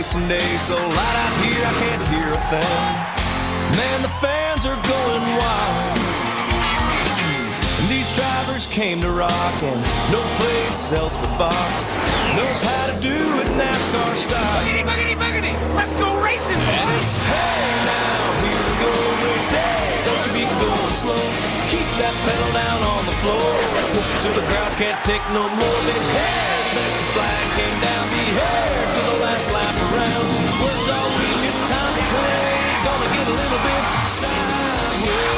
racing day, so loud out here I can't hear a thing. Man, the fans are going wild. And these drivers came to rock, and no place else but Fox knows how to do it NASCAR style. Buggity, buggity, buggity! Let's go racing, boys! Hey now, here we go, race day. Don't you be going slow. Keep that pedal down on the floor. Push it till the crowd can't take no more. Big hair since the flag came down. Be here to the last lap around. Worked all week, it's time to play. Gonna get a little bit sideways.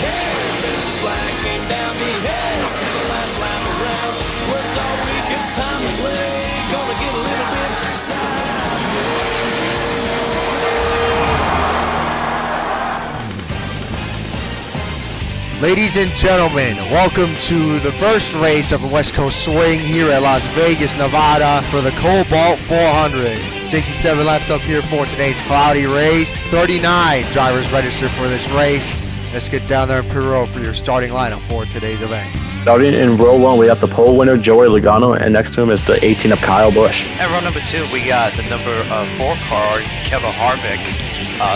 Hair since the flag came down. Be here to the last lap around. Worked all week, it's time to play. Gonna get a little bit sideways. Ladies and gentlemen, welcome to the first race of the West Coast Swing here at Las Vegas, Nevada for the Kobalt 400. 67 laps up here for today's cloudy race. 39 drivers registered for this race. Let's get down there in pit row for your starting lineup for today's event. Starting in row 1, we have the pole winner, Joey Logano, and next to him is the 18 of Kyle Busch. At row number 2, we got the number 4 car, Kevin Harvick,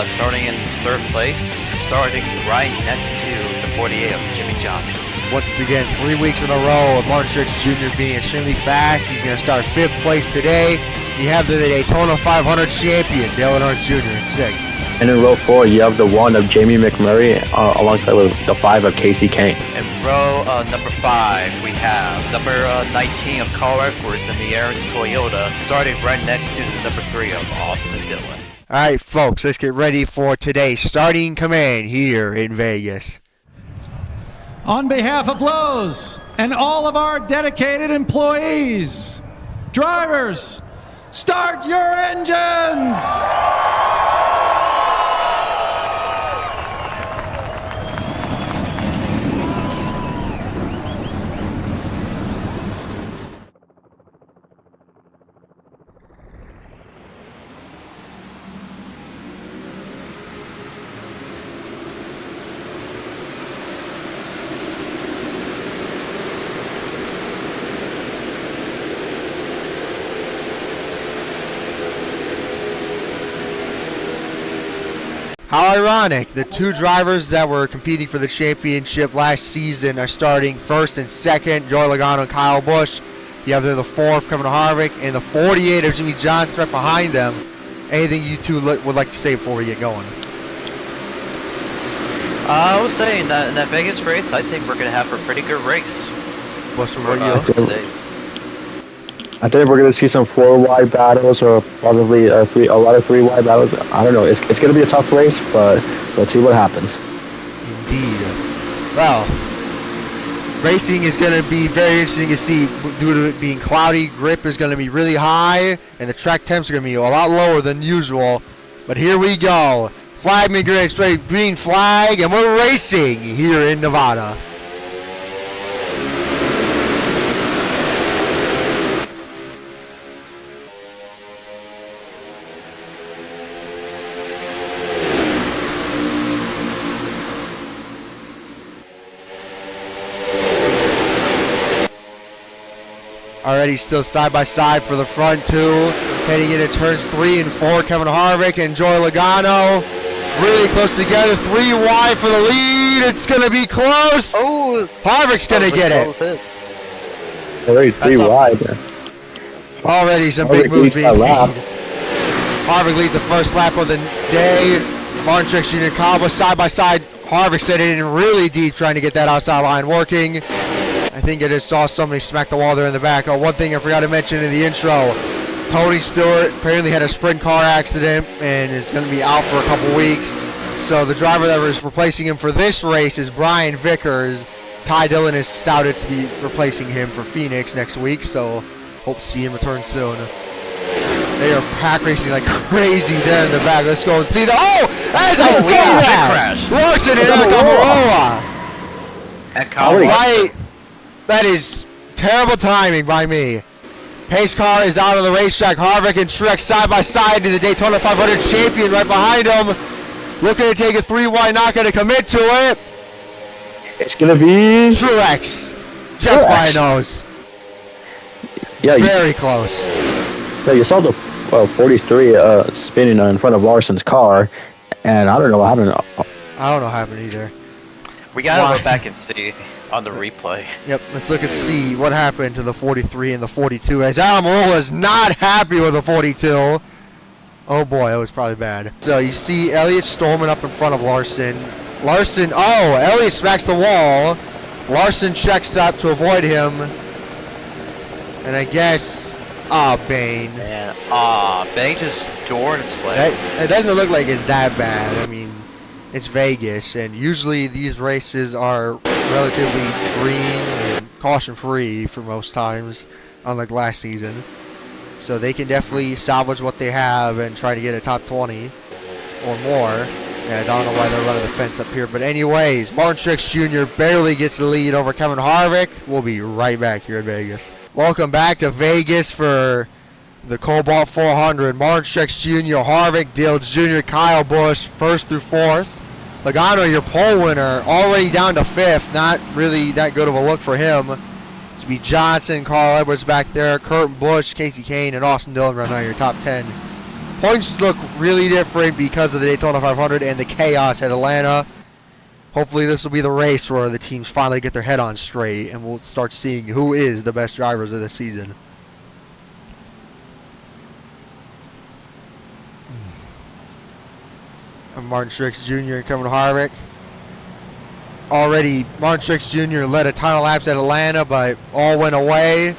starting in 3rd place, starting right next to the 48 of Jimmie Johnson. Once again, 3 weeks in a row of Truex Jr. being extremely fast. He's going to start 5th place today. You have the Daytona 500 champion, Earnhardt Jr. in 6th. And in row 4, you have the 1 of Jamie McMurray alongside with the 5 of Kasey Kahne. In row number 5, we have number 19 of Carl Edwards in the Aaron's Toyota, starting right next to the number 3 of Austin Dillon. All right, folks, let's get ready for today's starting command here in Vegas. On behalf of Lowe's and all of our dedicated employees, drivers, start your engines! How ironic, the 2 drivers that were competing for the championship last season are starting 1st and 2nd, Joey Logano and Kyle Busch. You have there the 4 of Kevin Harvick and the 48 of Jimmie Johnson right behind them. Anything you two would like to say before we get going? I was saying that in that Vegas race, I think we're going to have a pretty good race. What's the Today. I think we're going to see some 4-wide battles or possibly a lot of 3-wide battles. I don't know. It's going to be a tough race, but let's see what happens. Indeed. Well, racing is going to be very interesting to see. Due to it being cloudy, grip is going to be really high, and the track temps are going to be a lot lower than usual. But here we go. Flagman green, green flag, and we're racing here in Nevada. Already still side by side for the front 2. Heading into turns 3 and 4, Kevin Harvick and Joey Logano. Really close together, 3 wide for the lead. It's going to be close. Oh, Harvick's going to get it. Already 3 wide. Already some big moves being made. Harvick leads the first lap of the day. Truex Jr. and Kyle Busch side by side. Harvick set it in really deep trying to get that outside line working. I think I just saw somebody smack the wall there in the back. Oh, one thing I forgot to mention in the intro. Tony Stewart apparently had a sprint car accident and is going to be out for a couple weeks. So the driver that was replacing him for this race is Brian Vickers. Ty Dillon is touted to be replacing him for Phoenix next week, so hope to see him return soon. They are pack racing like crazy there in the back. Let's go and see that. Oh, as I see that! Larson and Nakamura. And Kyle Right. That is terrible timing by me. Pace car is out on the racetrack. Harvick and Truex side by side to the Daytona 500 champion right behind him. Looking to take a 3-wide, not going to commit to it. It's going to be Truex. Just by a nose. Yeah, very close. Yeah, you saw the 43 spinning in front of Larson's car, and I don't know what happened. I don't know what happened either. We gotta go back and see on the replay. Yep, let's look and see what happened to the 43 and the 42. As Almirola is not happy with the 42. Oh boy, that was probably bad. So you see Elliott storming up in front of Larson. Elliott smacks the wall. Larson checks up to avoid him. And I guess, Bayne. Man, Bayne just door and slid. It doesn't look like it's that bad. I mean, it's Vegas, and usually these races are relatively green and caution-free for most times, unlike last season. So they can definitely salvage what they have and try to get a top 20 or more. Yeah, I don't know why they're running the fence up here. But anyways, Martin Truex Jr. barely gets the lead over Kevin Harvick. We'll be right back here in Vegas. Welcome back to Vegas for the Kobalt 400. Martin Truex Jr., Harvick, Dillon Jr., Kyle Busch, 1st through 4th. Logano, your pole winner, already down to 5th. Not really that good of a look for him. Jimmie Johnson, Carl Edwards back there, Kurt Busch, Kasey Kahne, and Austin Dillon right now, your top 10. Points look really different because of the Daytona 500 and the chaos at Atlanta. Hopefully this will be the race where the teams finally get their head on straight and we'll start seeing who is the best drivers of the season. And Martin Truex Jr. and Kevin Harvick. Already, Martin Truex Jr. led a ton of laps at Atlanta, but all went away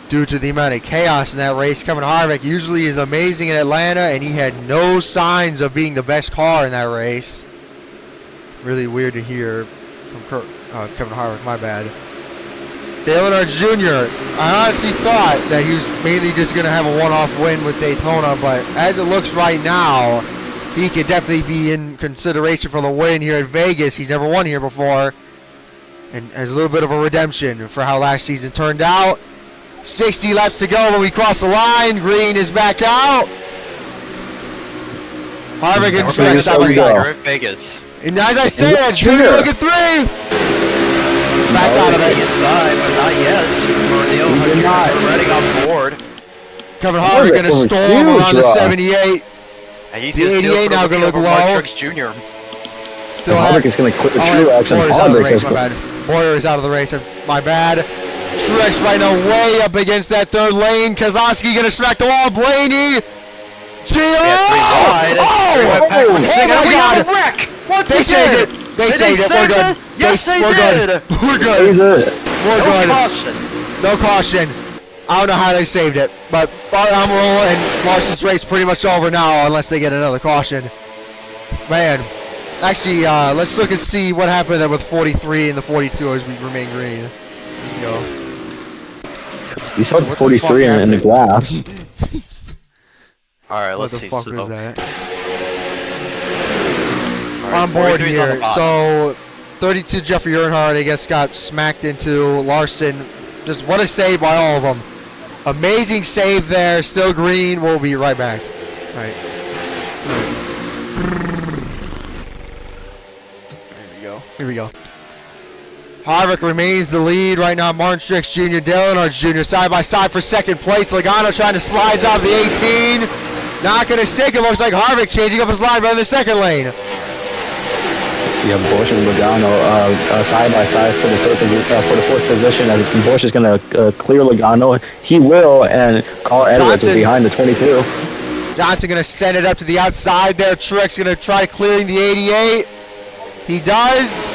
due to the amount of chaos in that race. Kevin Harvick usually is amazing in Atlanta, and he had no signs of being the best car in that race. Really weird to hear from Kevin Harvick, my bad. Earnhardt Jr. I honestly thought that he was mainly just going to have a one-off win with Daytona, but as it looks right now, he could definitely be in consideration for the win here at Vegas. He's never won here before. And there's a little bit of a redemption for how last season turned out. 60 laps to go when we cross the line. Green is back out. Harvick and Truex side by side. Vegas. And as I said, Junior look at 3. Back out of it. Inside, but not yet. We're ready on board. Kevin Harvick going to storm around the 78. He's the 88 now going to look low. Truex Jr. Still Harvick is going to quit the Truex and Harvick is my bad. Bowyer is out of the race. My bad. Truex right now way up against that 3rd lane. Keselowski going to smack the wall. Blaney. They saved it. They saved it. We're good. Yes, they did. We're good. We're good. No caution. I don't know how they saved it, but Almirola and Larson's race pretty much over now unless they get another caution. Man, actually, let's look and see what happened there with 43 and the 42 as we remain green. There you go. You saw the 43 in the glass. All right, let's see. What the fuck is that? On board here. So, 32 Jeffrey Earnhardt, I guess, got smacked into Larson. Just what a save by all of them. Amazing save there. Still green. We'll be right back. All right. Here we go. Harvick remains the lead right now. Martin Truex Jr., Dillon Jr. side by side for 2nd place. Logano trying to slide out of the 18. Not going to stick. It looks like Harvick changing up his line right in the 2nd lane. Yeah, Busch and Logano side by side for the 4th position. As Busch is going to clear Logano, he will, and Carl Edwards is behind the 22. Johnson going to send it up to the outside there. Truex going to try clearing the 88. He does.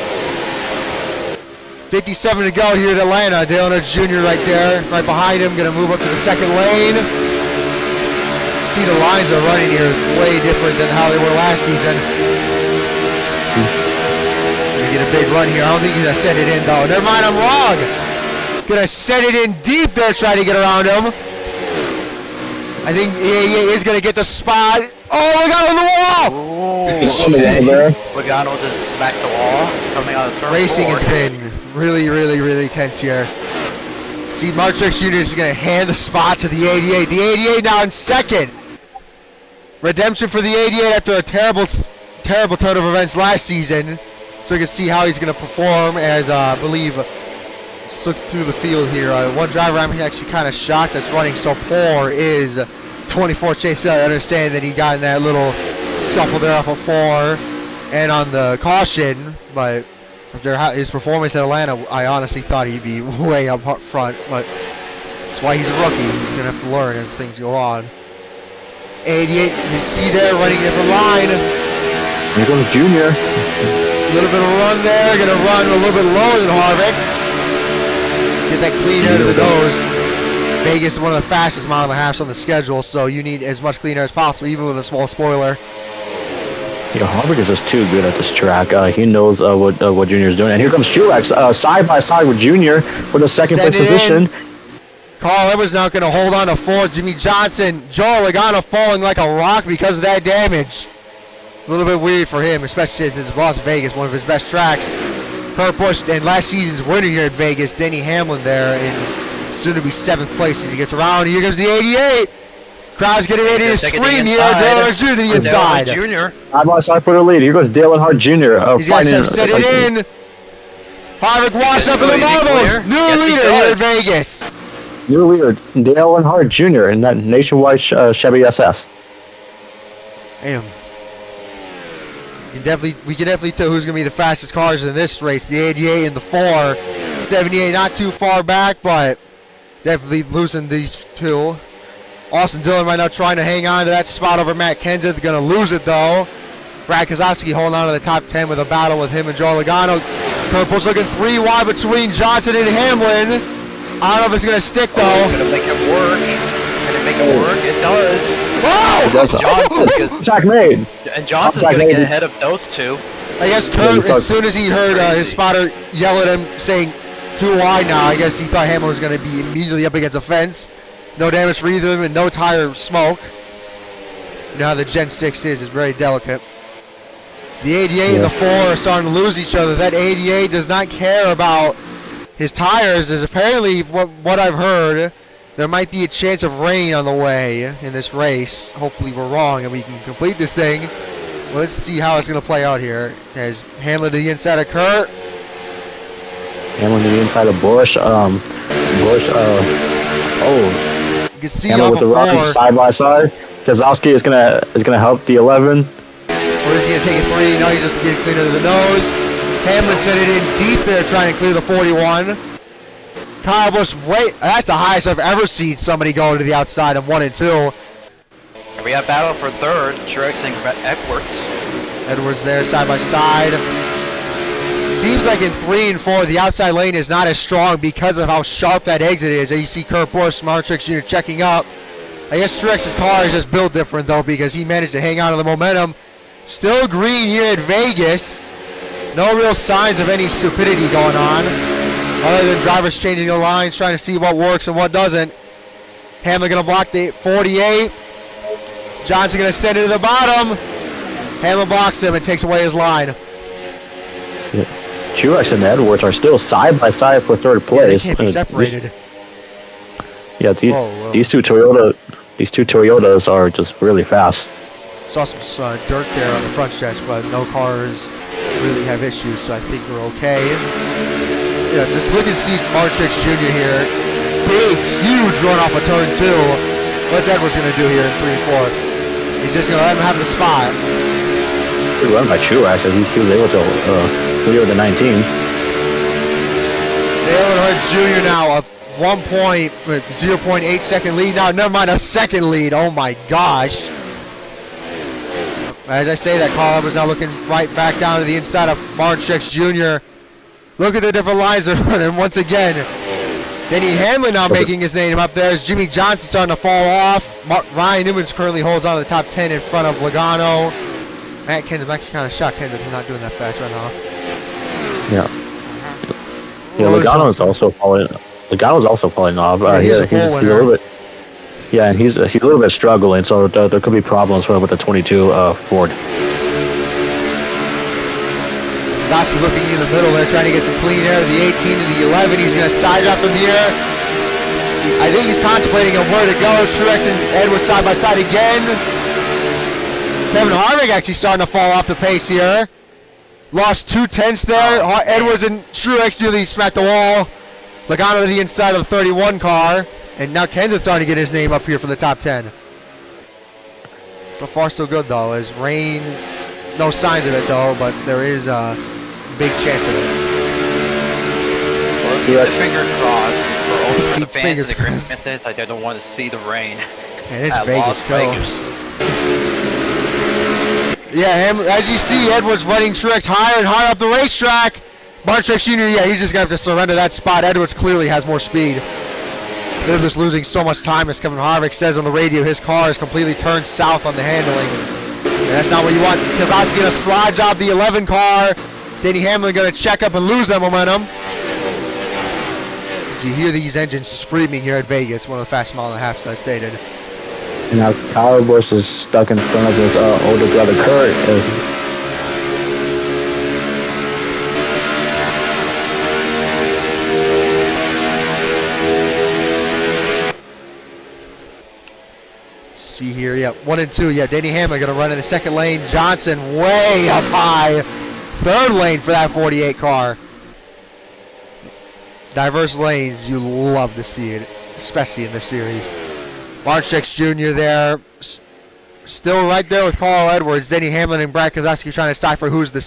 57 to go here at Atlanta. Dillon Jr. right there, right behind him, going to move up to the 2nd lane. See, the lines are running here way different than how they were last season. Gonna get a big run here. I don't think he's gonna send it in though. Never mind, I'm wrong. Gonna send it in deep there, trying to get around him. I think the 88 is gonna get the spot. Oh, Logano on the wall! Logano just smacked the wall coming out of the turn. Racing has been really tense here. See, Martin Truex Jr. is going to hand the spot to the 88. The 88 now in 2nd. Redemption for the 88 after a terrible turn of events last season. So you can see how he's going to perform as, I believe, let's look through the field here. One driver I'm actually kind of shocked that's running so poor is 24 Chase Elliott. I understand that he got in that little scuffle there off of 4 and on the caution, but after his performance at Atlanta, I honestly thought he'd be way up front, but that's why he's a rookie. He's going to have to learn as things go on. 88, you see there, running a different line. Here comes Junior. A little bit of run there, going to run a little bit lower than Harvick. Get that clean air to the nose. Vegas is one of the fastest mile and a halves on the schedule, so you need as much clean air as possible, even with a small spoiler. Yeah, Harvick is just too good at this track. He knows what Junior's doing. And here comes Truex, side by side with Junior for the second place position. Carl Edwards now going to hold on to 4. Jimmie Johnson, Joe Logano falling like a rock because of that damage. A little bit weird for him, especially since it's Las Vegas, one of his best tracks. Kurt Busch and last season's winner here at Vegas, Denny Hamlin there in soon to be 7th place as he gets around. Here comes the 88. Crowd's getting ready to scream here. Dillon Earnhardt Jr. the inside. Jr. Side by side for the lead. Here goes Dale Earnhardt Jr. He's got to set it in. Harvick washed up in the marbles. New leader here in Vegas. New leader, Dale Earnhardt Jr. in that nationwide Chevy SS. Damn. We can definitely tell who's going to be the fastest cars in this race. The 88 and the 4. 78 not too far back, but definitely losing these two. Austin Dillon right now trying to hang on to that spot over Matt Kenseth. Going to lose it though. Brad Keselowski holding on to the top 10 with a battle with him and Joe Logano. Kurt Busch looking 3 wide between Johnson and Hamlin. I don't know if it's going to stick though. Going to make it work. Can it make it work? It does. Oh! Track made. And Johnson's going to get ahead of those two. I guess Kurt, as soon as he heard his spotter yell at him saying too wide now, I guess he thought Hamlin was going to be immediately up against a fence. No damage for either of them and no tire smoke. You know how the Gen 6 is. It's very delicate. The 88 and the 4 are starting to lose each other. That 88 does not care about his tires. There's apparently, what I've heard, there might be a chance of rain on the way in this race. Hopefully we're wrong and we can complete this thing. Well, let's see how it's going to play out here. As Hamlin to the inside of Kurt. Hamlin to the inside of Busch. You can see Hamlin off with the of 4. run side by side. Keselowski is gonna help the 11. Or is he going to take a 3? No, he's just getting cleaner to the nose. Hamlin set it in deep there trying to clear the 41. Kyle Busch, that's the highest I've ever seen somebody go to the outside of 1 and 2. And we have battle for 3rd. Truex and Edwards. Edwards there side by side. Seems like in 3 and 4, the outside lane is not as strong because of how sharp that exit is. And you see Kurt Busch, Truex Jr. checking up. I guess Truex's car is just built different though because he managed to hang on to the momentum. Still green here at Vegas. No real signs of any stupidity going on, other than drivers changing the lines, trying to see what works and what doesn't. Hamlin going to block the 48. Johnson going to send it to the bottom. Hamlin blocks him and takes away his line. Yeah. Truex and Edwards are still side by side for 3rd place. Yeah, they can't be separated. These two Toyotas are just really fast. Saw some dirt there on the front stretch, but no cars really have issues, so I think we're okay. Yeah, just look and see Truex Jr. here. Big, huge run off of turn 2. What's Edwards going to do here in 3 and 4? He's just going to let him have the spot. Good run by Truex. He was able to clear the 19. Earnhardt Jr. now a 0.8 second lead. Now, never mind, a second lead. Oh my gosh. As I say that, Carl was now looking right back down to the inside of Truex Jr. Look at the different lines they're running once again. Denny Hamlin now making his name up there as Jimmie Johnson starting to fall off. Ryan Newman currently holds on to the top 10 in front of Logano. Matt Kenseth, I'm actually kind of shocked Kenseth is not doing that fast right now. Yeah, Logano's also falling. Logano's also falling off. He's a little bit. Yeah, and he's a little bit struggling, so there could be problems with the 22 Ford. Dawson looking in the middle there, trying to get some clean air. The 18 to the 11, he's going to side up from here. I think he's contemplating on where to go. Truex and Edwards side by side again. Kevin Harvick actually starting to fall off the pace here. Lost 2 tenths there. Edwards and Truex nearly smacked the wall. Logano to the inside of the 31 car. And now Kenseth starting to get his name up here for the top 10. So far, so good, though. As rain, no signs of it, though, but there is a big chance of it. Well, let's keep the finger crossed for all Let's the keep fans in the fingers Green Fence. I don't want to see the rain. And it's at Vegas, Las too. Vegas. Yeah, as you see, Edwards running Truex higher and higher up the racetrack. Truex Jr., yeah, he's just going to have to surrender that spot. Edwards clearly has more speed. They're just losing so much time, as Kevin Harvick says on the radio. His car is completely turned south on the handling. And that's not what you want. Keselowski going to slide job the 11 car. Denny Hamlin going to check up and lose that momentum. As you hear these engines screaming here at Vegas, one of the fastest mile and a half that stated. And now Kyle Busch is stuck in front of his older brother Kurt. See here, yeah, 1 and 2. Yeah, Denny Hamlin going to run in the second lane. Johnson way up high. Third lane for that 48 car. Diverse lanes, you love to see it, especially in this series. Truex Jr. there, still right there with Carl Edwards. Denny Hamlin and Brad Keselowski trying to decipher who is the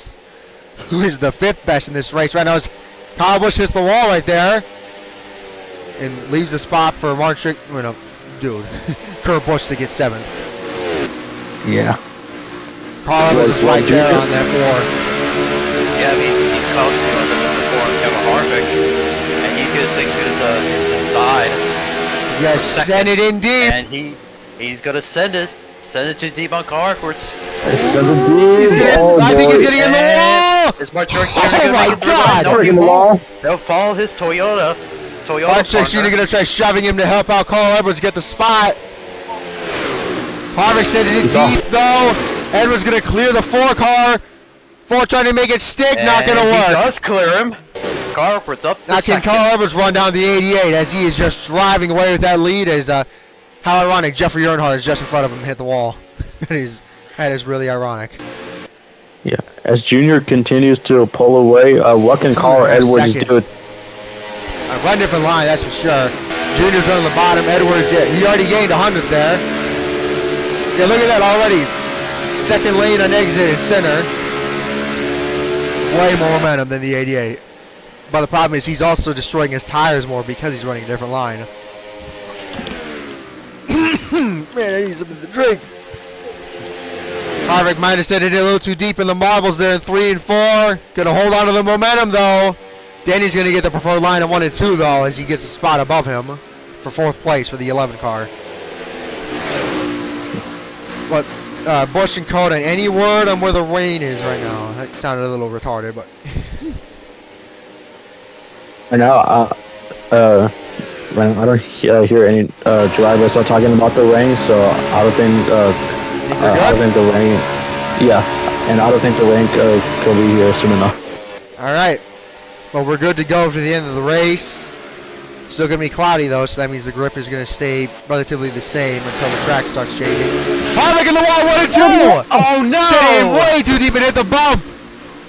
5th best in this race. Right now, Kyle Busch hits the wall right there and leaves the spot for Truex. Kurt Busch to get 7th. Yeah. Carl Edwards is right there on that 4. Yeah, I mean, he's called to the number 4 Kevin Harvick, and he's going to take his inside. Yes, send it in deep. And he's going to send it to deep on car Edwards. I think he's getting in the wall. Is Truex Jr. Oh my God! They'll follow his Toyota Truex Jr. going to try shoving him to help out Carl Edwards get the spot. Harvick sends it in deep though. Edwards going to clear the 4 car. 4 trying to make it stick, not going to work. He does clear him. Carl Edwards up the Now can Carl Edwards run down the 88 as he is just driving away with that lead? As how ironic, Jeffrey Earnhardt is just in front of him, hit the wall. That is really ironic. Yeah, as Junior continues to pull away, what can Carl Edwards do? Run different line, that's for sure. Junior's on the bottom. Edwards, yeah, he already gained 100 there. Yeah, look at that already. Second lane on exit and center. Way more momentum than the 88. But the problem is he's also destroying his tires more because he's running a different line. Man, I need something to drink. Harvick might have said it a little too deep in the marbles there in 3 and 4. Gonna hold on to the momentum though. Danny's gonna get the preferred line in 1 and 2 though, as he gets a spot above him for 4th place for the 11 car. But Busch and Coda, any word on where the rain is right now? That sounded a little retarded, but. Right now, I don't hear any drivers talking about the rain, so I don't think the rain. Yeah, and I don't think the rain could be here soon enough. All right. Well, we're good to go to the end of the race. Still going to be cloudy, though, so that means the grip is going to stay relatively the same until the track starts changing. Harvick in the wall, 1 and 2! Oh, no! Set in way too deep and hit the bump!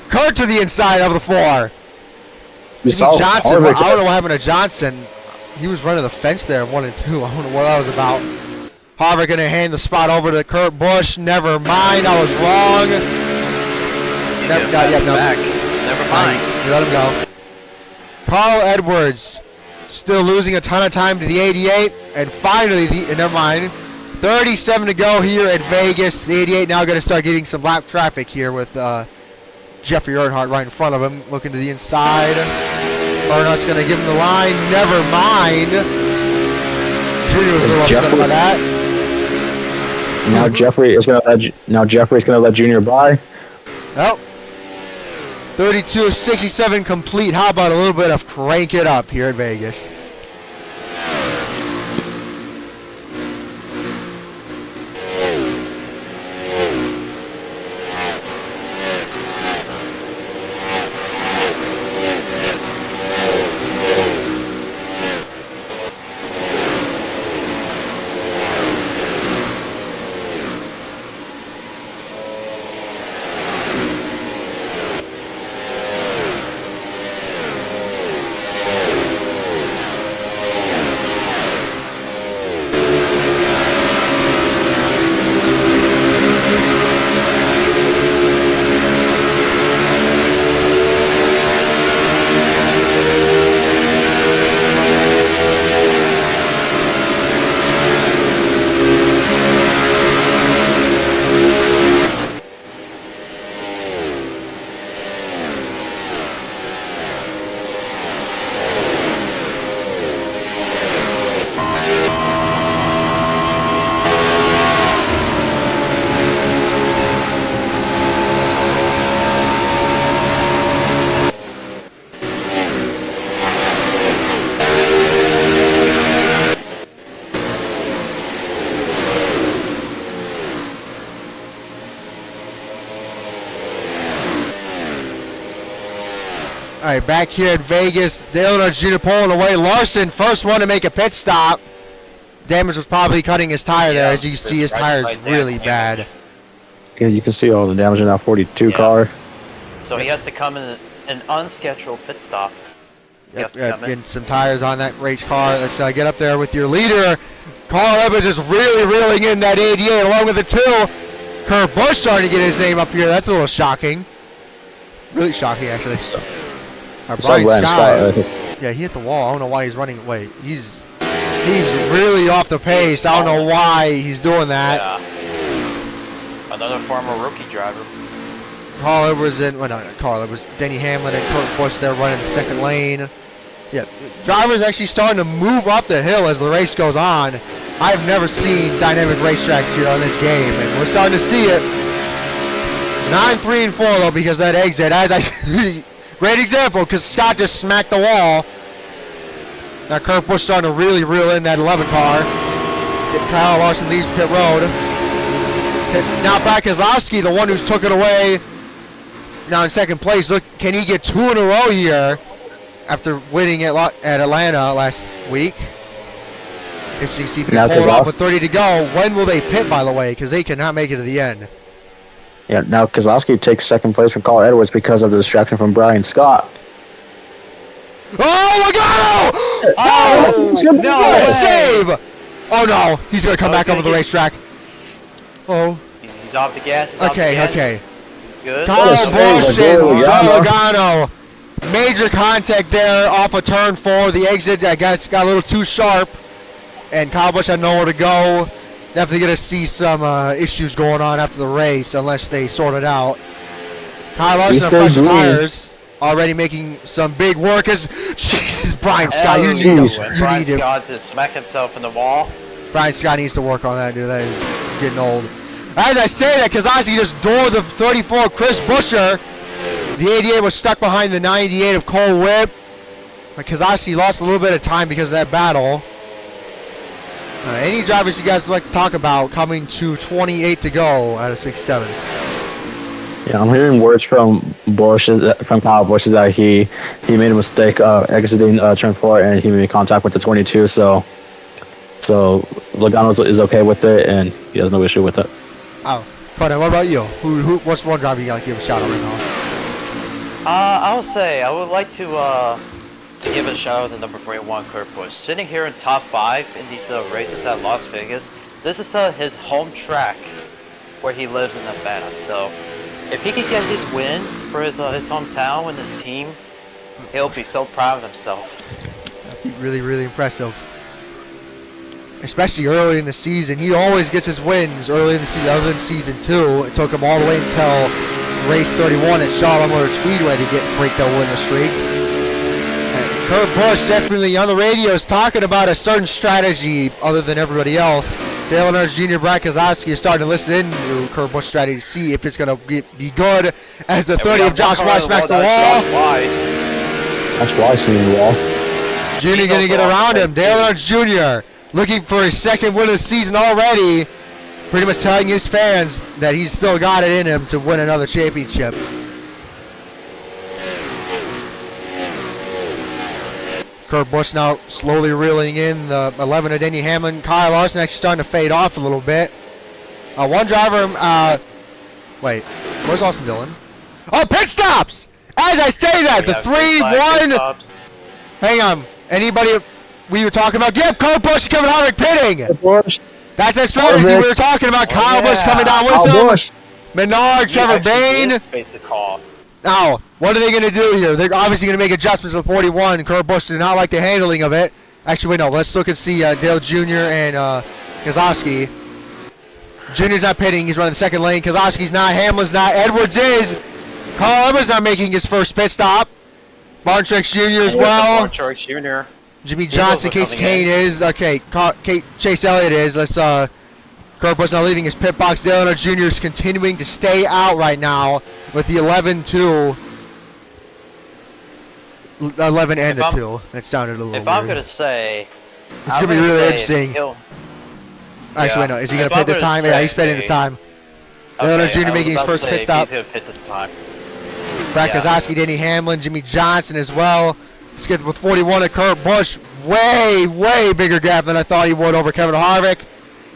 Kurt to the inside of the 4. Jimmie Johnson, I don't know what happened to Johnson. He was running the fence there, 1 and 2. I don't know what that was about. Harvick going to hand the spot over to Kurt Busch. Never mind, I was wrong. Never mind. You let him go. Carl Edwards still losing a ton of time to the 88, and finally, never mind, 37 to go here at Vegas. The 88 now going to start getting some lap traffic here with Jeffrey Earnhardt right in front of him, looking to the inside. Earnhardt's going to give him the line. Never mind. Junior was a little upset by that. Now Jeffrey's going to let Junior by. Well, 32-67 complete. How about a little bit of crank it up here at Vegas? right, back here at Vegas, Dillon Jr. pulling away. Larson, first one to make a pit stop. Damage was probably cutting his tire there. As you can see, his tire is really bad. Yeah, you can see all the damage in that 42 car. So he has to come in an unscheduled pit stop. Yep, getting some tires on that race car. Let's get up there with your leader. Carl Edwards is really reeling in that 88 along with the 2. Kurt Busch starting to get his name up here. That's a little shocking. Really shocking, actually. Brian Scott. Yeah, he hit the wall. I don't know why he's running. Wait, he's really off the pace. I don't know why he's doing that. Yeah. Another former rookie driver. Carl Edwards and well, not Carl. It was Denny Hamlin and Kurt Busch there running the second lane. Yeah, drivers actually starting to move up the hill as the race goes on. I've never seen dynamic racetracks here on this game, and we're starting to see it. 9, 3, and 4 though, because that exit, as I great example, because Scott just smacked the wall. Now Kurt Busch starting to really reel in that 11 car. Kyle Larson leaves pit road. Now Brad Keselowski, the one who's took it away. Now in second place, look, can he get 2 in a row here after winning at Atlanta last week? Interesting to see if he can pull it off with 30 to go. When will they pit, by the way? Because they cannot make it to the end. Yeah, now Keselowski takes second place from Carl Edwards because of the distraction from Brian Scott. Oh my God! Oh, no! What a save! Oh no, he's gonna come back over the racetrack. Oh. He's off the gas. Okay. Good. Kyle Busch and Joe Logano. Major contact there off of turn 4. The exit, I guess, got a little too sharp. And Kyle Busch had nowhere to go. Definitely going to see some issues going on after the race unless they sort it out. Kyle Larson on fresh tires. Already making some big work. Jesus, Brian Scott, you need Scott to smack himself in the wall. Brian Scott needs to work on that, dude. That is getting old. As I say that, Keselowski just door the 34 of Chris Buescher. The 88 was stuck behind the 98 of Cole Whipp. But Keselowski lost a little bit of time because of that battle. Any drivers you guys would like to talk about coming to 28 to go out of 67? Yeah, I'm hearing words from Kyle Busch that he made a mistake exiting turn 4 and he made contact with the 22. So Logano is okay with it and he has no issue with it. Oh, Conan, what about you? What's one driver you gotta give a shout out right now? I would say I would like to give a shout out to number 41, Kurt Busch. Sitting here in top 5 in these races at Las Vegas, this is his home track where he lives in Nevada. So if he can get his win for his hometown and his team, he'll be so proud of himself. That'd be really, really impressive. Especially early in the season. He always gets his wins early in the season, other than season 2. It took him all the way until race 31 at Charlotte Motor Speedway to break that winning streak. And Kurt Busch definitely on the radio is talking about a certain strategy other than everybody else. Dale Earnhardt Jr. Brad Keselowski is starting to listen to Kurt Busch's strategy to see if it's going to be good as the 30 of Josh Wise smacks the wall. That's Wise seeing the wall. Jr. going to get around him. Dale Earnhardt Jr. looking for his second win of the season already. Pretty much telling his fans that he's still got it in him to win another championship. Kurt Busch now slowly reeling in the 11 of Denny Hamlin. Kyle Larson actually starting to fade off a little bit. One driver, wait, where's Austin Dillon? Oh, pit stops! As I say that, the 3-1. Hang on, anybody we were talking about? Yep, Kurt Busch is coming out of pitting. That's the strategy we were talking about. Kyle Busch coming down with him. Menard, Trevor Bayne. Now, what are they going to do here? They're obviously going to make adjustments to 41. Kurt Busch did not like the handling of it. Actually, wait, no. Let's look and see Dale Jr. and Keselowski. Jr.'s not pitting. He's running the second lane. Keselowski's not. Hamlin's not. Edwards is. Carl Edwards not making his first pit stop. Truex Jr. as well. Truex Jr. Jimmie Johnson, Kasey Kahne is. Okay, Chase Elliott is. Let's, Kurt Busch not leaving his pit box. Dale Earnhardt Jr. is continuing to stay out right now with the 11-2. 11 and the 2. That sounded a little weird. If I'm going to say... It's going to be really interesting. Actually, wait, no. Is he going to pit this time? Yeah, he's pitting this time. Dale Earnhardt Jr. making his first pit stop. He's going to pit this time. Brad Keselowski, Denny Hamlin, Jimmie Johnson as well. Let's get with 41 at Kurt Busch. Way, way bigger gap than I thought he would over Kevin Harvick.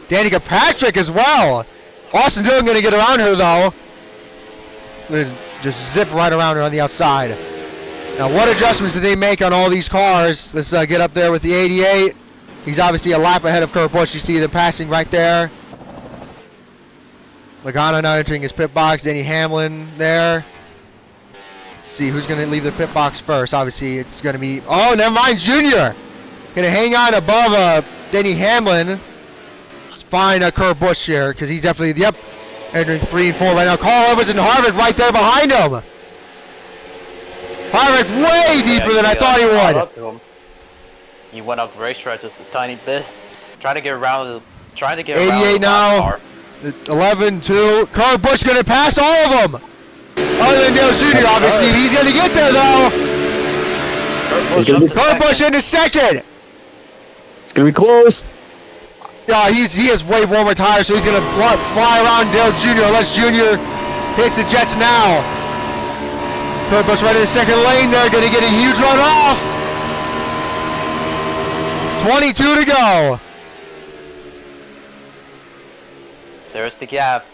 Danica Patrick as well. Austin Dillon going to get around her, though. Just zip right around her on the outside. Now, what adjustments did they make on all these cars? Let's get up there with the 88. He's obviously a lap ahead of Kurt Busch. You see them passing right there. Logano now entering his pit box. Denny Hamlin there. Let's see who's going to leave the pit box first. Obviously, it's going to be... Oh, never mind, Junior. Going to hang on above Denny Hamlin. Find Kurt Busch here because he's definitely... Yep. Entering 3 and 4 right now. Carl Edwards and Harvick right there behind him. Harvick way deeper than I thought he would. He went up the racetrack just a tiny bit. Trying to get around 88 now. 11-2. Kurt Busch going to pass all of them. Other than Dale Jr. obviously. He's going to get there though. Kurt Busch into second. It's going to be close. He has way warmer tires, so he's going to fly around Dale Jr. unless Jr. hits the Jets now. Kurt Busch right in the second lane there, going to get a huge run off. 22 to go. There's the gap.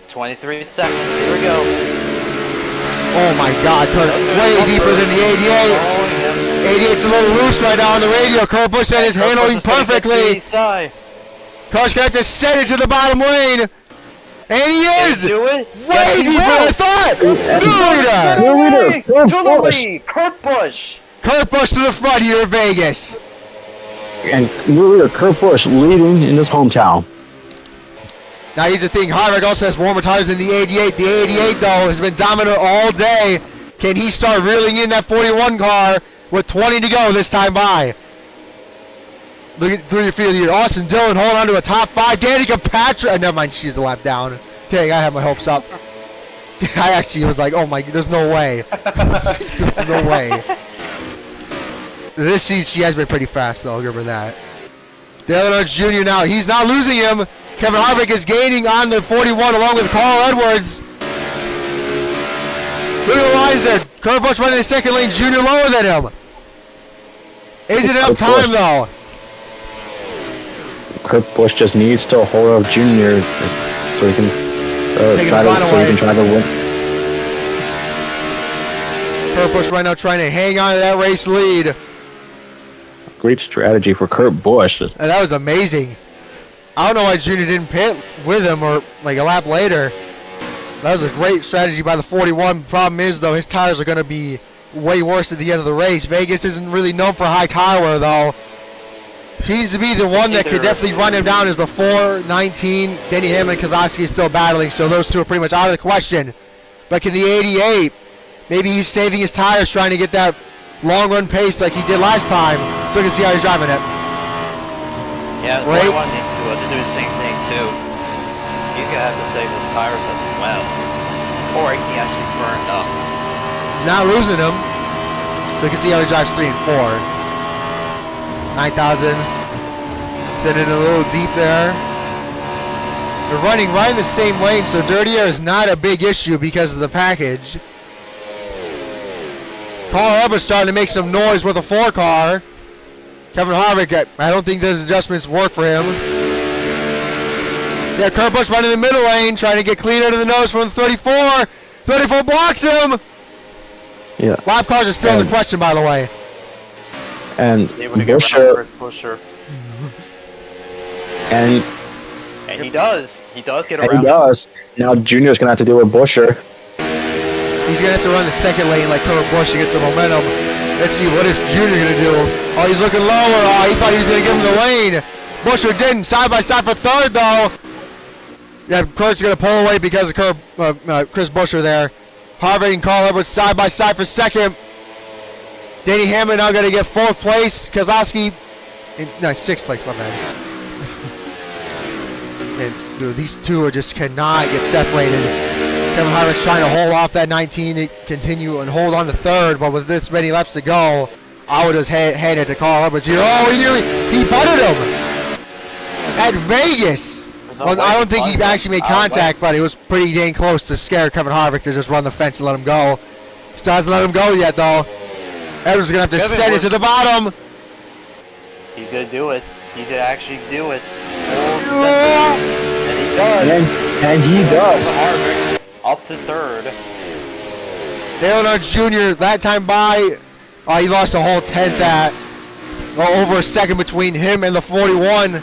23 seconds. Here we go. Oh my God, Kurt, way deeper than the 88. 88's a little loose right now on the radio. Kurt Busch said is handling perfectly. Car's going to have to send it to the bottom lane. And he is! Do it? Way deeper than I thought! To the lead! Kurt Busch! Kurt Busch to the front here in Vegas. And new leader Kurt Busch leading in his hometown. Now here's the thing, Harvick also has warmer tires than the 88. The 88 though has been dominant all day. Can he start reeling in that 41 car with 20 to go this time by? Look through your field here. Austin Dillon holding on to a top 5. Danica Patrick. Never mind, she's a lap down. Dang, I had my hopes up. I actually was like, oh my, there's no way. There's no way. This season, she has been pretty fast, though. I'll give her that. Earnhardt Jr. now, he's not losing him. Kevin Harvick is gaining on the 41 along with Carl Edwards. Look at the lines there. Kurt Busch running the second lane. Jr. lower than him. Isn't enough time, though. Kurt Busch just needs to hold up Junior so he can try to win. Kurt Busch right now trying to hang on to that race lead. Great strategy for Kurt Busch. And that was amazing. I don't know why Junior didn't pit with him or like a lap later. That was a great strategy by the 41. Problem is, though, his tires are going to be way worse at the end of the race. Vegas isn't really known for high tire wear, though. He needs to be the one that could definitely run him down as the 419. Denny Hamlin and Keselowski is still battling, so those two are pretty much out of the question. But can the 88, maybe he's saving his tires trying to get that long run pace like he did last time, so we can see how he's driving it. Yeah, the 41 needs to do the same thing too. He's going to have to save his tires as well, or he can actually burn up. He's not losing them. We can see how he drives 3 and 4. 9,000. Standing a little deep there. They're running right in the same lane, so dirty air is not a big issue because of the package. Carl Edwards starting to make some noise with a 4 car. Kevin Harvick, I don't think those adjustments work for him. Yeah, Kurt Busch running in the middle lane, trying to get clean under the nose from the 34. 34 blocks him. Yeah. Lap cars are still in the question, by the way. And Buscher. And he does. He does get around. And he does. Now Junior's going to have to deal with Buscher. He's going to have to run the second lane like Kurt Busch to get some momentum. Let's see, what is Junior going to do? Oh, he's looking lower. Oh, he thought he was going to give him the lane. Buscher didn't. Side by side for third, though. Yeah, Kurt's going to pull away because of Chris Buscher there. Harvick and Carl Edwards side by side for second. Denny Hamlin now going to get 4th place. Keselowski, no, 6th place, my bad. And dude, these two just cannot get separated. Kevin Harvick's trying to hold off that 19 to continue and hold on to 3rd, but with this many laps to go, I would just hand it to Carl Edwards here. Oh, he butted him at Vegas. Well, I don't think he actually made contact, but it was pretty dang close to scare Kevin Harvick to just run the fence and let him go. Still hasn't let him go yet, though. Edwards is going to have to send it to the bottom. He's going to do it. He's going to actually do it. And he does. And he does. Harvick up to third. Earnhardt Jr. that time by, he lost a whole tenth at, over a second between him and the 41.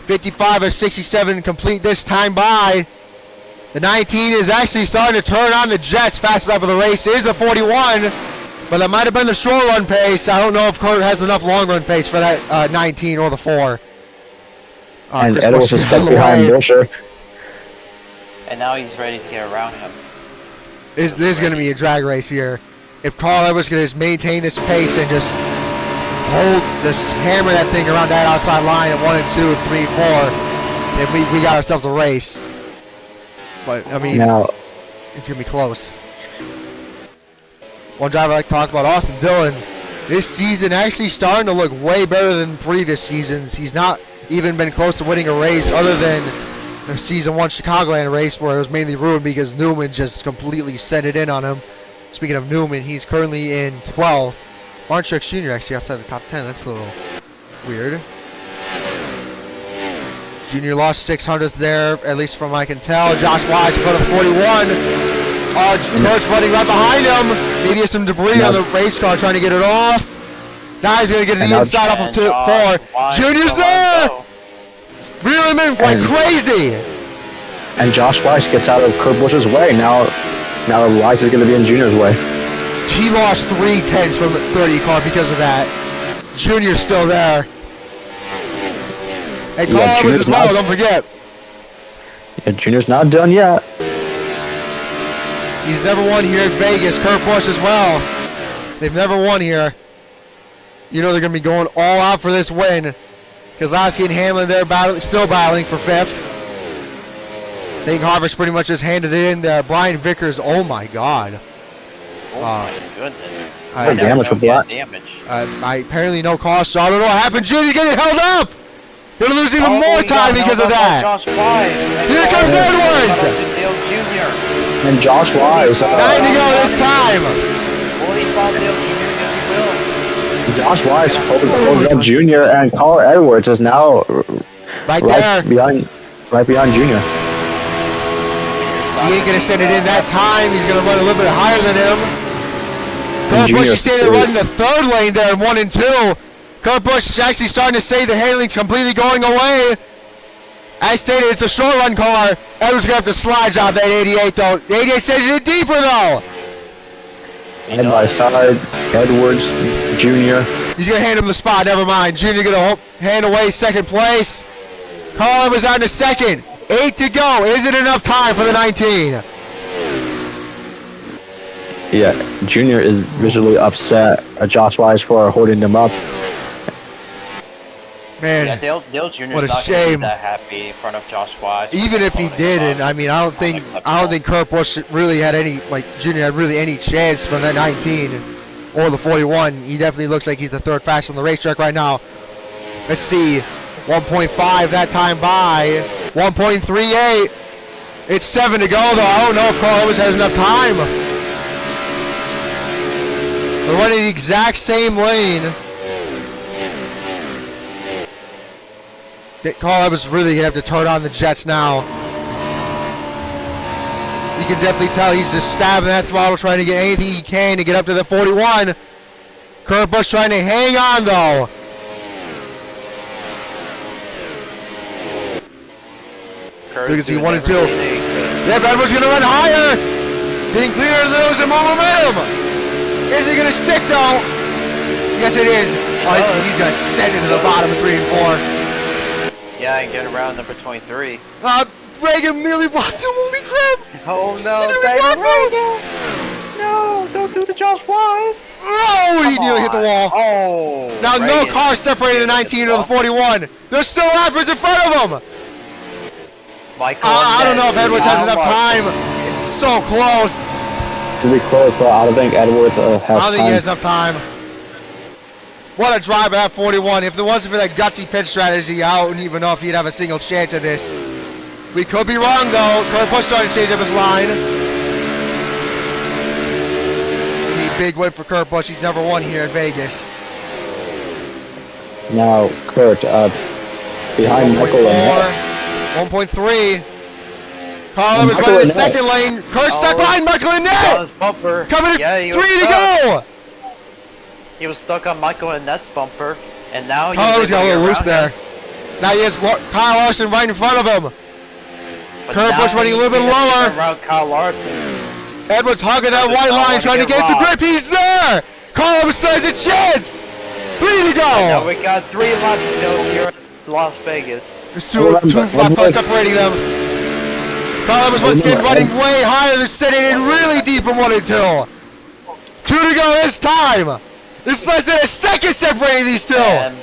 55 of 67 complete this time by. The 19 is actually starting to turn on the jets. Fast enough for the race is the 41, but that might have been the short run pace. I don't know if Kurt has enough long run pace for that 19 or the 4. And Edwards is stuck behind Buescher. And now he's ready to get around him. This is going to be a drag race here. If Carl Edwards can just maintain this pace and just hammer that thing around that outside line at 1 and 2 and 3 and 4, then we got ourselves a race. But I mean, now, it's going to be close. One driver I like to talk about, Austin Dillon. This season actually starting to look way better than previous seasons. He's not even been close to winning a race other than the season 1 Chicagoland race where it was mainly ruined because Newman just completely sent it in on him. Speaking of Newman, he's currently in 12th. Truex Jr. actually outside the top 10. That's a little weird. Junior lost 600th there, at least from what I can tell. Josh Wise in front of 41. Kurt's running right behind him. Maybe has some debris on the race car trying to get it off. Now he's going to get to the inside off of 4. Junior's there! Reeling him like crazy. And Josh Wise gets out of Kurt Busch's way. Now Wise is going to be in Junior's way. He lost 3 tenths from the 30 car because of that. Junior's still there. And Carl Edwards as well, don't forget. Yeah, Junior's not done yet. He's never won here at Vegas. Kurt Busch as well. They've never won here. You know they're going to be going all out for this win. Keselowski and Hamlin there still battling for 5th. I think Harvick's pretty much just handed it in there. Brian Vickers, oh my God. Oh my goodness. Damage with that. Apparently no cost, so I don't know what happened. Junior getting held up. They're going to lose even more time because of that. Here comes Edwards. And Josh Wise. 9 to go this time. Josh Wise holds up Junior, and Carl Edwards is now right behind Junior. He ain't going to send it in that time. He's going to run a little bit higher than him. Kurt Busch is standing running the 3rd lane there in 1 and 2. Kurt Busch is actually starting to say the handling's completely going away. As stated, it's a short run car. Edwards going to have to slide out that 88 though. The 88 says it's deeper though. And by side, Edwards, Junior. He's going to hand him the spot, never mind. Junior going to hand away 2nd place. Carl Edwards out in 2nd. 8 to go. Is it enough time for the 19? Yeah, Junior is visually upset at Josh Wise for holding them up. Man, yeah, Dale Jr. what a not shame. Be that happy in front of Josh Wise. Even if he didn't, I mean, I don't think Kurt Busch really had any, Junior had really any chance from that 19 or the 41. He definitely looks like he's the 3rd fastest on the racetrack right now. Let's see, 1.5 that time by, 1.38. It's 7 to go though. I don't know if Carl Edwards has enough time. They're running the exact same lane. Carl Edwards really going to have to turn on the jets now. You can definitely tell he's just stabbing that throttle, trying to get anything he can to get up to the 41. Kurt Busch trying to hang on though. You can see 1 and 2. Yep, Edwards going to run higher. Getting clearer to lose more momentum. Is it going to stick though? Yes, it is. Oh, he's going to send it to the bottom of 3 and 4. Yeah, and get around number 23. Reagan nearly blocked him. Holy crap! Oh no, Reagan! No, don't do the Josh Wise. Oh, he nearly hit the wall. Oh. Now no car separated the 19 or the 41. There's still lappers in front of him. I don't know if Edwards has enough time. It's so close. It'll be close, but I don't think Edwards has time. I don't think he has enough time. What a drive at 41. If it wasn't for that gutsy pit strategy, I don't even know if he'd have a single chance at this. We could be wrong, though. Kurt Busch starting to change up his line. big win for Kurt Busch. He's never won here in Vegas. Now, Kurt, behind Michael and 1.3. Carl was running the second lane. Kurt stuck behind Michael and Net. Coming in 3 to go. He was stuck on Michael and Net's bumper, and now Carl got a little loose there. Now he has Kyle Larson right in front of him. Kurt Busch running a little bit lower. Around Kyle Larson. Edwards hugging that white line, trying to get the grip. He's there. Carl still has a chance. 3 to go. Now we got 3 laps to go here at Las Vegas. There's two lap cars separating them. Kyle Edwards once again running way higher. They're sitting in really deep in 1 and 2. 2 to go this time. This is less than a second separating these two. And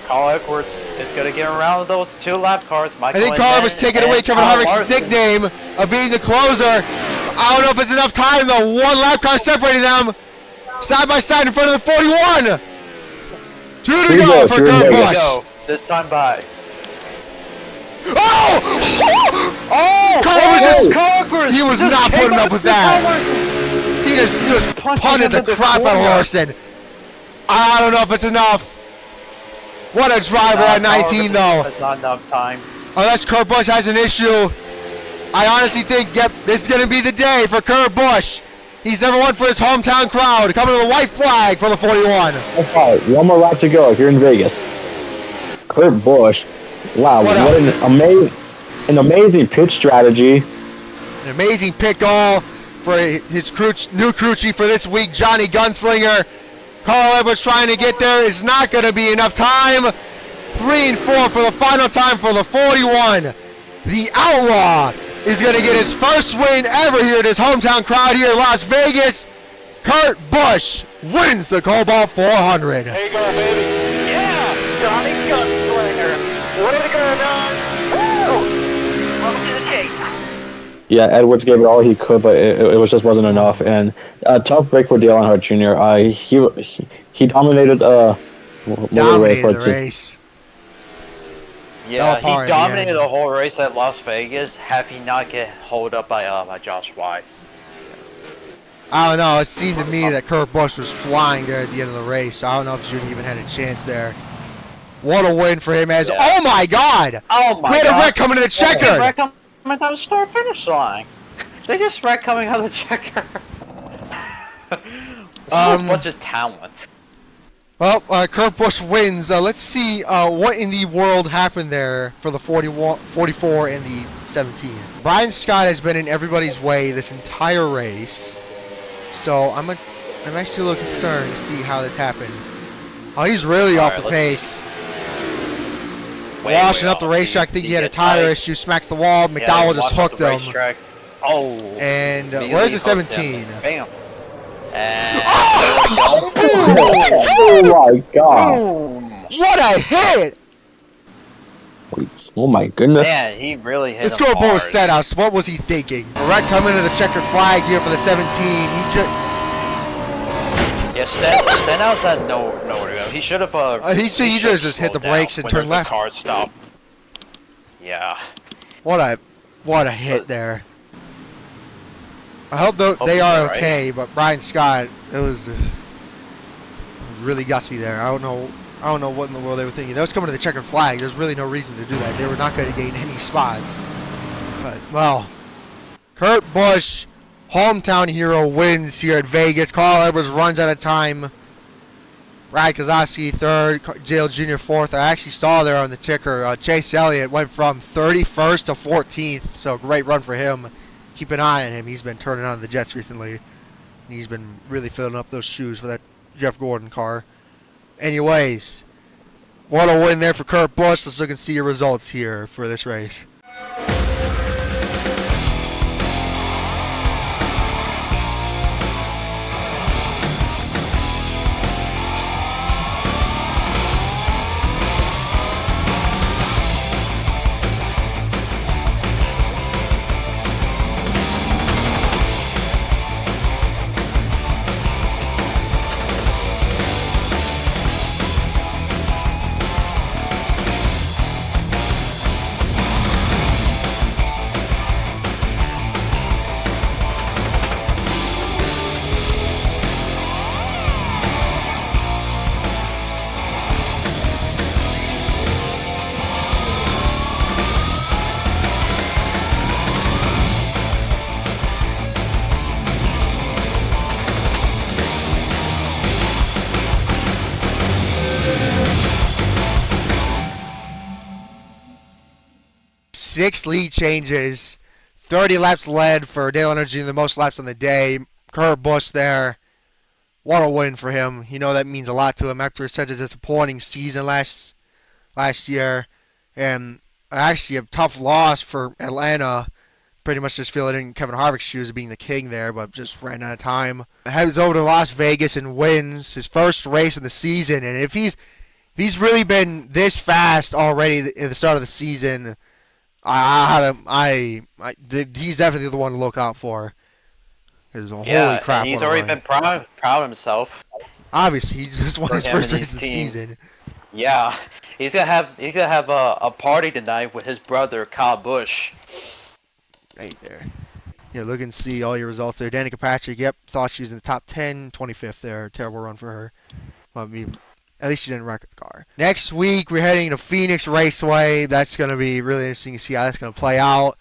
Kyle Edwards is going to get around those 2 lap cars. I think Kyle was taking away Kevin Harvick's nickname of being the closer. I don't know if it's enough time though. 1 lap car separating them. Side by side in front of the 41. 2 to go for Kurt Busch. This time by. Oh! He was not putting up with that. He just punted the crap out of Larson. I don't know if it's enough. What a driver at 19 though. That's not enough time. Unless Kurt Busch has an issue. I honestly think, yep, this is going to be the day for Kurt Busch. He's never won for his hometown crowd. Coming to the white flag for the 41. Okay, 1 more lap to go here in Vegas. Kurt Busch. Wow, what an amazing pit strategy. An amazing pit call for his new crew chief for this week, Johnny Gunslinger. Carl Edwards trying to get there. Is not going to be enough time. 3 and 4 for the final time for the 41. The Outlaw is going to get his first win ever here at his hometown crowd here in Las Vegas. Kurt Busch wins the Kobalt 400. There you go, baby. Yeah, Johnny Gunslinger. Way to go, Don. Woo! Welcome to the tape. Yeah, Edwards gave it all he could, but it just wasn't enough. And tough break for Earnhardt Jr. He dominated the race. Yeah, he dominated the whole race at Las Vegas. Have he not get holed up by Josh Wise? I don't know. It seemed to me that Kurt Busch was flying there at the end of the race. I don't know if Jr. even had a chance there. What a win for him! Oh my God! Oh my God! We had a wreck coming to the checkered. Wreck coming out of the start finish line. They just wreck coming out of the checker. A bunch of talent. Well, Kurt Busch wins. Let's see what in the world happened there for the 44 and the 17. Brian Scott has been in everybody's way this entire race, so I'm actually a little concerned to see how this happened. Oh, he's really off the pace. Washing up the racetrack. I think he had a tire issue, smacked the wall. McDowell just hooked him. Oh. And where's the 17? Bam. And oh my God! What a hit! Oh my goodness! Man, he really hit. The scoreboard was set out. So what was he thinking? A wreck coming to the checkered flag here for the 17. Yeah, Stenhouse had nowhere to go. He should have. He just hit the brakes and turned left. Car stop. Yeah. What a hit there. I hope they are okay, but Brian Scott, it was really gutsy there. I don't know what in the world they were thinking. They was coming to the checkered flag. There's really no reason to do that. They were not going to gain any spots. But well, Kurt Busch, hometown hero, wins here at Vegas. Carl Edwards runs out of time. Brad Keselowski third, Dale Jr. fourth. I actually saw there on the ticker, Chase Elliott went from 31st to 14th, so great run for him. Keep an eye on him. He's been turning on the Jets recently. He's been really filling up those shoes for that Jeff Gordon car. Anyways, what a win there for Kurt Busch. Let's look and see your results here for this race. 6 lead changes, 30 laps led for Dale Earnhardt Jr., the most laps on the day. Kurt Busch there. What a win for him. You know that means a lot to him after such a disappointing season last year. And actually a tough loss for Atlanta. Pretty much just filling in Kevin Harvick's shoes of being the king there, but just ran out of time. Heads over to Las Vegas and wins his first race of the season. And if he's really been this fast already at the start of the season, he's definitely the one to look out for. Holy crap! And he's already been proud of himself. Obviously, he just won his first race of the season. Yeah, he's gonna have a party tonight with his brother Kyle Busch. Right there. Yeah, look and see all your results there. Danica Patrick, yep, thought she was in the top 10, 25th there. Terrible run for her. Well, I mean, at least she didn't wreck the car. Next week, we're heading to Phoenix Raceway. That's going to be really interesting to see how that's going to play out.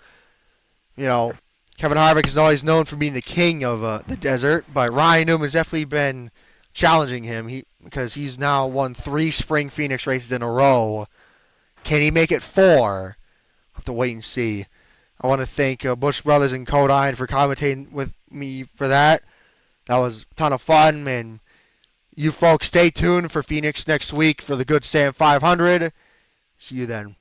You know, Kevin Harvick is always known for being the king of the desert, but Ryan Newman's definitely been challenging him because he's now won 3 spring Phoenix races in a row. Can he make it 4? We'll have to wait and see. I want to thank Busch Brothers and Codine for commentating with me for that. That was a ton of fun, and you folks stay tuned for Phoenix next week for the Good Sam 500. See you then.